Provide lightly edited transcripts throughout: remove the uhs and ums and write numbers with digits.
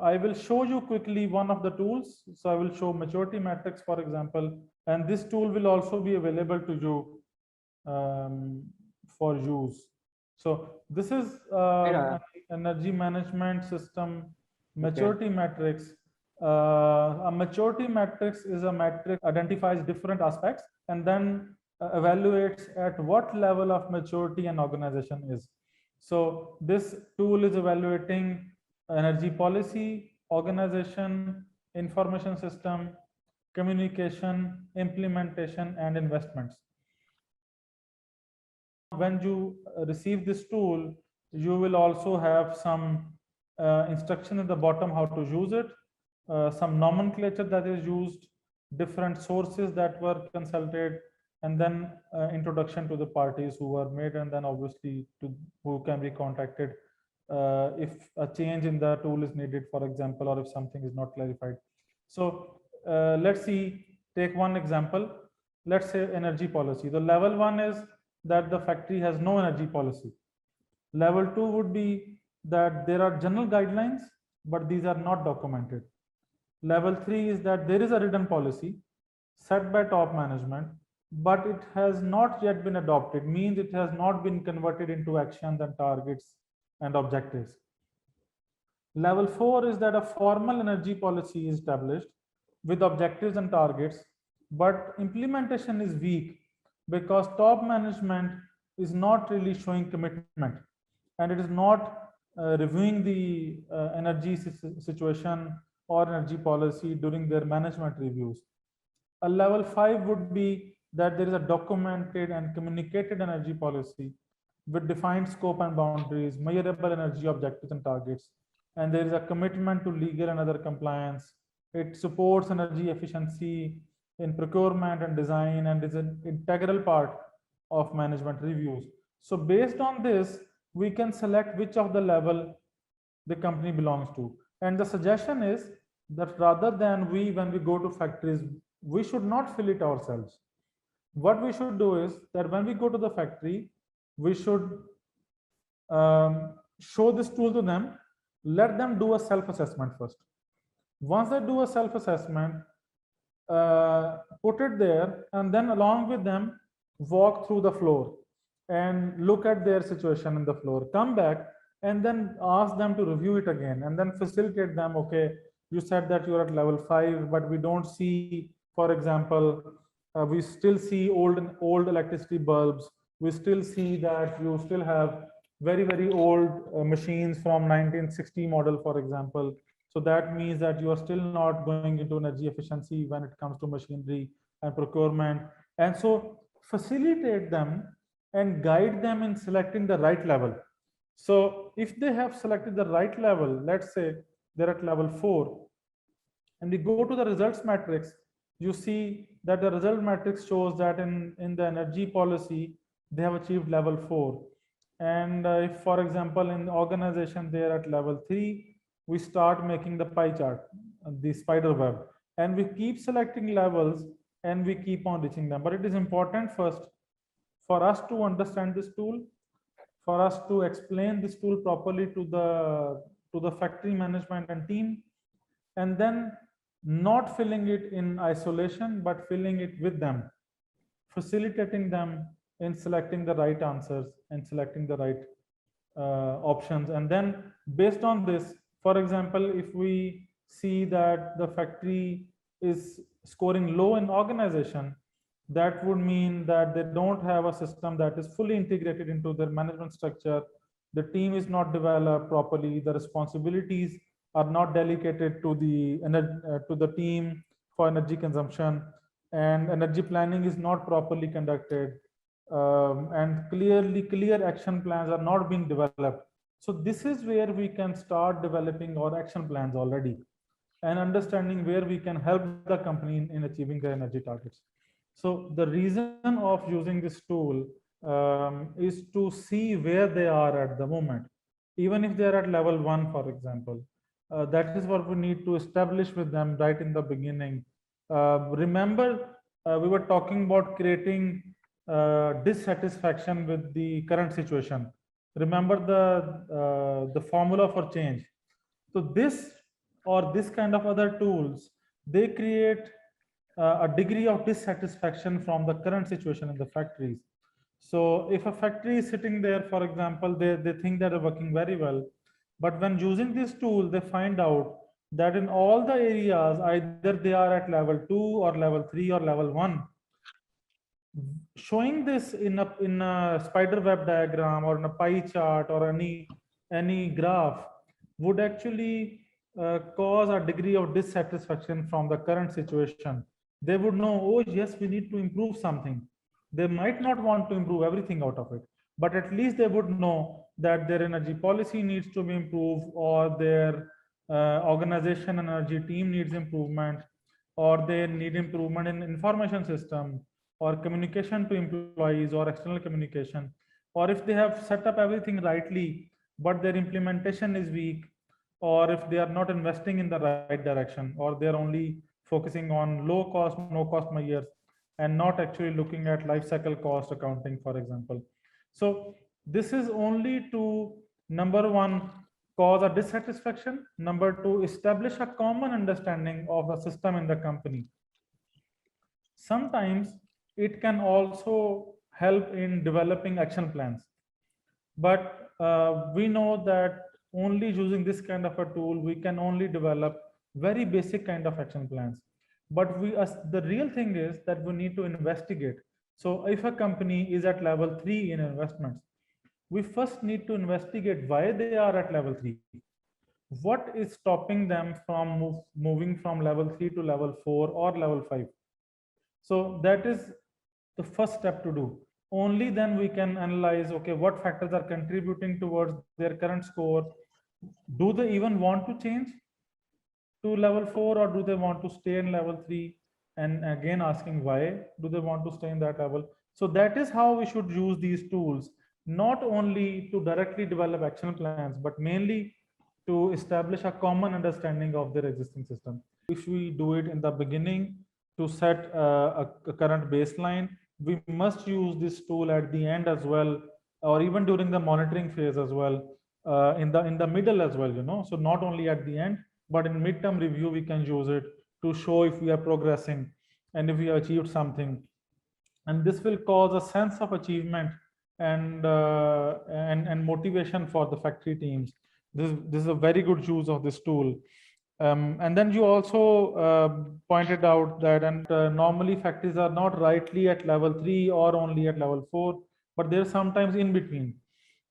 I will show you quickly one of the tools. So I will show maturity matrix, for example, and this tool will also be available to you for use. So this is an energy management system maturity matrix. A maturity matrix is a matrix identifies different aspects and then evaluates at what level of maturity an organization is. So this tool is evaluating energy policy, organization, information system, communication, implementation, and investments. When you receive this tool, you will also have some instruction at the bottom how to use it, some nomenclature that is used, different sources that were consulted, and then introduction to the parties who were made, and then obviously to who can be contacted if a change in the tool is needed, for example, or if something is not clarified. So let's see, take one example. Let's say energy policy. The level 1 is that the factory has no energy policy. Level 2 would be that there are general guidelines, but these are not documented. Level 3 is that there is a written policy set by top management, but it has not yet been adopted, means it has not been converted into actions and targets and objectives. Level 4 is that a formal energy policy is established with objectives and targets, but implementation is weak because top management is not really showing commitment and it is not reviewing the energy situation or energy policy during their management reviews. A level 5 would be that there is a documented and communicated energy policy with defined scope and boundaries, measurable energy objectives and targets, and there is a commitment to legal and other compliance. It supports energy efficiency in procurement and design and is an integral part of management reviews. So based on this, we can select which of the level the company belongs to. And the suggestion is that rather than when we go to factories, we should not fill it ourselves. What we should do is that when we go to the factory, we should show this tool to them, let them do a self-assessment first. Once they do a self-assessment, put it there, and then along with them, walk through the floor and look at their situation in the floor, come back and then ask them to review it again and then facilitate them. Okay, you said that you're at level 5, but we don't see, for example, we still see old electricity bulbs. We still see that you still have very old machines from 1960 model, for example. So that means that you are still not going into energy efficiency when it comes to machinery and procurement. And so facilitate them and guide them in selecting the right level. So if they have selected the right level, let's say they're at level 4, and we go to the results matrix, you see that the result matrix shows that in the energy policy, they have achieved level 4. And if, for example, in the organization, they're at level 3, we start making the pie chart, the spider web, and we keep selecting levels and we keep on reaching them. But it is important first for us to understand this tool, for us to explain this tool properly to the factory management and team, and then not filling it in isolation, but filling it with them, facilitating them in selecting the right answers and selecting the right options. And then based on this, for example, if we see that the factory is scoring low in organization, that would mean that they don't have a system that is fully integrated into their management structure. The team is not developed properly. The responsibilities are not delegated to the team for energy consumption, and energy planning is not properly conducted, and clear action plans are not being developed. So this is where we can start developing our action plans already and understanding where we can help the company in achieving their energy targets. So the reason of using this tool is to see where they are at the moment, even if they're at level 1, for example. That is what we need to establish with them right in the beginning. Remember, we were talking about creating dissatisfaction with the current situation. Remember the formula for change. So this or this kind of other tools, they create a degree of dissatisfaction from the current situation in the factories. So if a factory is sitting there, for example, they think that they're working very well, but when using this tool, they find out that in all the areas, either they are at level 2 or level 3 or level 1. Showing this in a spider web diagram or in a pie chart or any graph would actually cause a degree of dissatisfaction from the current situation. They would know, oh yes, we need to improve something. They might not want to improve everything out of it, but at least they would know that their energy policy needs to be improved, or their organization and energy team needs improvement, or they need improvement in information system or communication to employees or external communication, or if they have set up everything rightly but their implementation is weak, or if they are not investing in the right direction, or they are only focusing on low cost no cost measures and not actually looking at life cycle cost accounting, for example. So this is only to, number one, cause a dissatisfaction, number two, establish a common understanding of the system in the company. Sometimes it can also help in developing action plans, but we know that only using this kind of a tool we can only develop very basic kind of action plans. But the real thing is that we need to investigate. So if a company is at level 3 in investments, we first need to investigate why they are at level 3. What is stopping them from moving from level 3 to level 4 or level 5? So that is the first step to do. Only then we can analyze, okay, what factors are contributing towards their current score. Do they even want to change to level 4, or do they want to stay in level 3? And again, asking why do they want to stay in that level? So that is how we should use these tools, not only to directly develop action plans, but mainly to establish a common understanding of their existing system. If we do it in the beginning to set a current baseline, we must use this tool at the end as well, or even during the monitoring phase as well, in the middle as well, so not only at the end, but in midterm review we can use it to show if we are progressing and if we achieved something. And this will cause a sense of achievement and motivation for the factory teams. This is a very good use of this tool. And then you also pointed out that, and normally factories are not rightly at level 3 or only at level 4, but they're sometimes in between.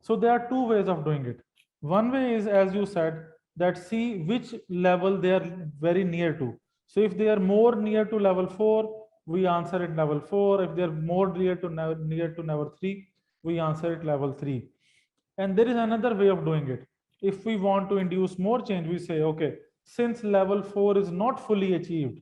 So there are two ways of doing it. One way is, as you said, that see which level they are very near to. So if they are more near to level 4, we answer it level 4. If they are more near to level 3, we answer it level 3. And there is another way of doing it. If we want to induce more change, we say, okay, since level 4 is not fully achieved,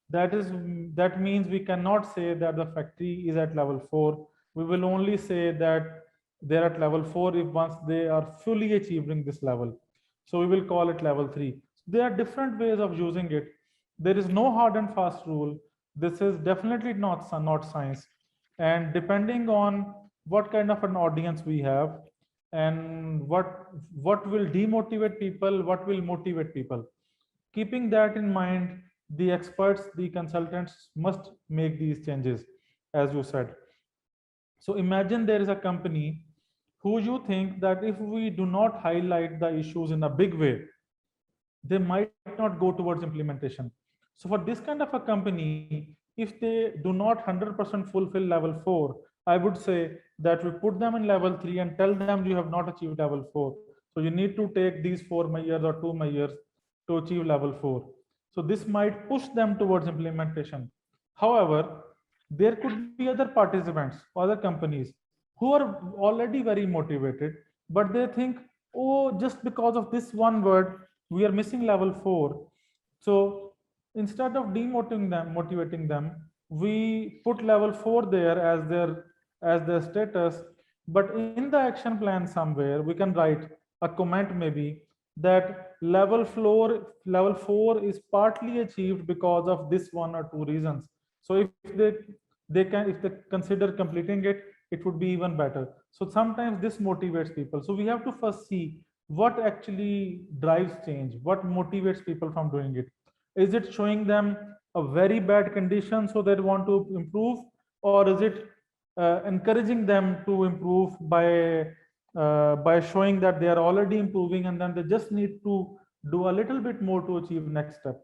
that means we cannot say that the factory is at level 4. We will only say that they're at level 4 if once they are fully achieving this level. So we will call it level 3. There are different ways of using it. There is no hard and fast rule. This is definitely not science. And depending on what kind of an audience we have, and what will demotivate people, what will motivate people, keeping that in mind, the experts, the consultants must make these changes, as you said. So imagine there is a company who you think that if we do not highlight the issues in a big way, they might not go towards implementation. So for this kind of a company, if they do not 100% fulfill level 4, I would say that we put them in level 3 and tell them you have not achieved level 4. So you need to take these 4 measures or 2 measures to achieve level 4. So this might push them towards implementation. However, there could be other participants, other companies who are already very motivated, but they think, oh, just because of this one word, we are missing level 4. So instead of motivating them, we put level 4 there as their status. But in the action plan somewhere, we can write a comment maybe that level 4 is partly achieved because of this one or two reasons. So if they consider completing it, it would be even better. So sometimes this motivates people. So we have to first see what actually drives change, what motivates people from doing it. Is it showing them a very bad condition so they want to improve, or is it encouraging them to improve by showing that they are already improving and then they just need to do a little bit more to achieve next step?